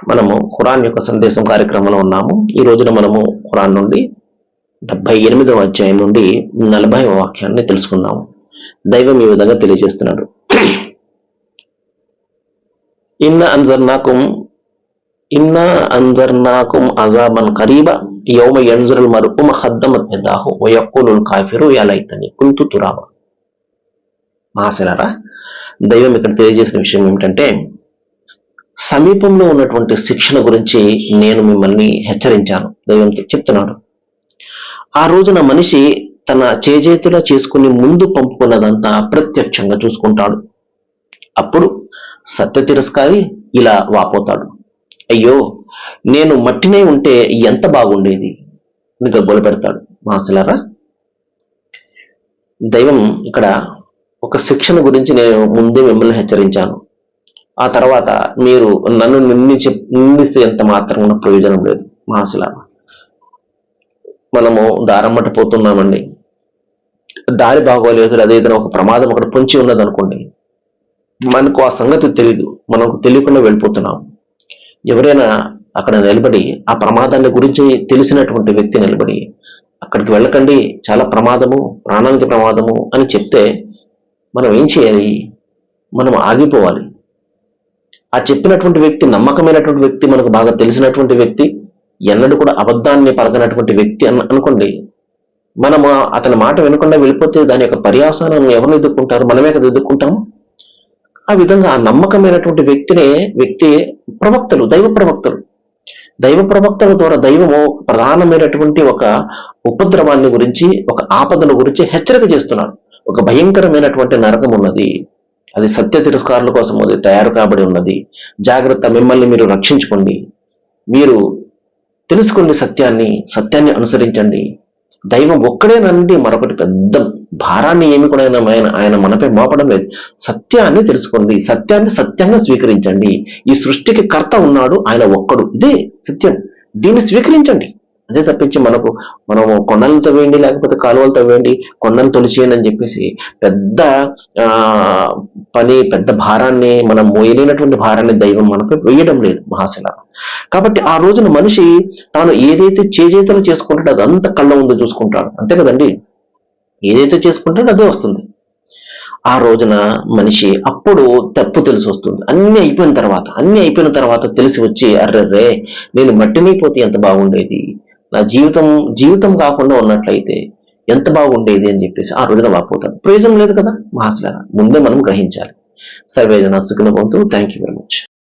మనము ఖురాన్ యొక్క సందేశం కార్యక్రమంలో ఉన్నాము. ఈ రోజున మనము ఖురాన్ నుండి 78వ అధ్యాయం నుండి 40వ వాక్యాన్ని తెలుసుకుందాము. దైవం ఈ విధంగా తెలియజేస్తున్నాడు. ఇన్నా అంజర్నాకుం అజాబన్ కరీబా యౌమ యంజురుల్ మర్ఉ మా ఖద్దమత్ యదాహు వ యఖూలుల్ కాఫిరు యా లైతని కుంతు తురాబా. మహాశిలారా, దైవం ఇక్కడ తెలియజేసిన విషయం ఏమిటంటే, సమీపంలో ఉన్నటువంటి శిక్షణ గురించి నేను మిమ్మల్ని హెచ్చరించాను. దైవం చెప్తున్నాడు. ఆ రోజున మనిషి తన చేజేతులా చేసుకుని ముందు పంపుకున్నదంతా ప్రత్యక్షంగా చూసుకుంటాడు. అప్పుడు సత్య తిరస్కారి ఇలా వాపోతాడు, అయ్యో నేను మట్టినే ఉంటే ఎంత బాగుండేది అని గగ్గోలు పెడతాడు. మహాశిలారా, దైవం ఇక్కడ ఒక శిక్షణ గురించి నేను ముందే మిమ్మల్ని హెచ్చరించాను. ఆ తర్వాత మీరు నన్ను నిందిస్తే ఎంత మాత్రం ప్రయోజనం లేదు. మహాశిలారా, మనము దారమ్మట పోతున్నామండి, దారి బాగోలేదు, అదేదైనా ఒక ప్రమాదం అక్కడ పొంచి ఉన్నది అనుకోండి, మనకు ఆ సంగతి తెలియదు, మనకు తెలియకుండా వెళ్ళిపోతున్నాం. ఎవరైనా అక్కడ నిలబడి ఆ ప్రమాదాన్ని గురించి తెలిసినటువంటి వ్యక్తి నిలబడి అక్కడికి వెళ్ళకండి, చాలా ప్రమాదము, ప్రాణానికి ప్రమాదము అని చెప్తే మనం ఏం చేయాలి? మనం ఆగిపోవాలి. ఆ చెప్పినటువంటి వ్యక్తి నమ్మకమైనటువంటి వ్యక్తి, మనకు బాగా తెలిసినటువంటి వ్యక్తి, ఎన్నడూ కూడా అబద్ధాన్ని పలకనటువంటి వ్యక్తి అనుకోండి, మనము అతని మాట వినకుండా వెళ్ళిపోతే దాని యొక్క పర్యావసానం ఎవరిని ఎదుర్కొంటారు? మనమే కదా ఎదుర్కొంటాము. ఆ విధంగా ఆ నమ్మకమైనటువంటి వ్యక్తి ప్రవక్తలు, దైవ ప్రవక్తల ద్వారా దైవము ప్రధానమైనటువంటి ఒక ఉపద్రవాన్ని గురించి, ఒక ఆపదల గురించి హెచ్చరిక చేస్తున్నాడు. ఒక భయంకరమైనటువంటి నరకం ఉన్నది, అది సత్య తిరస్కారుల కోసం అది తయారు కాబడి ఉన్నది. జాగ్రత్త, మిమ్మల్ని మీరు రక్షించుకోండి, మీరు తెలుసుకోండి సత్యాన్ని అనుసరించండి. దైవం ఒక్కడేనండి, మరొకటి పెద్ద భారాన్ని ఏమి కూడా ఆయన మనపై మోపడం లేదు. సత్యాన్ని తెలుసుకోండి, సత్యంగా స్వీకరించండి. ఈ సృష్టికి కర్త ఉన్నాడు, ఆయన ఒక్కడు, ఇదే సత్యం, దీన్ని స్వీకరించండి. అదే తప్పించి మనము కొండలను తవ్వేయండి, లేకపోతే కాలువలు తవ్వేయండి, కొండను తొలిచేయండి అని చెప్పేసి పెద్ద పెద్ద భారాన్ని, మనం మోయలేనటువంటి భారాన్ని దైవం మనకు వేయడం లేదు. మహాశిలారా, కాబట్టి ఆ రోజున మనిషి తాను ఏదైతే చేజేతలు చేసుకుంటాడో అదంతా కళ్ళ ముందు చూసుకుంటాడు, అంతే కదండి. ఏదైతే చేసుకుంటాడో అదే వస్తుంది. ఆ రోజున మనిషి అప్పుడు తప్పు తెలిసి వస్తుంది. అన్ని అయిపోయిన తర్వాత తెలిసి వచ్చి, అర్రే నేను మట్టిని పోతే ఎంత బాగుండేది, నా జీవితం కాకుండా ఉన్నట్లయితే ఎంత బాగుండేది అని చెప్పేసి ఆ రోజున వాపోతాడు. ప్రయోజనం లేదు కదా. మహాశిలారా, ముందే మనం గ్రహించాలి. సర్వేజన సుఖినో భవంతు. Thank you very much.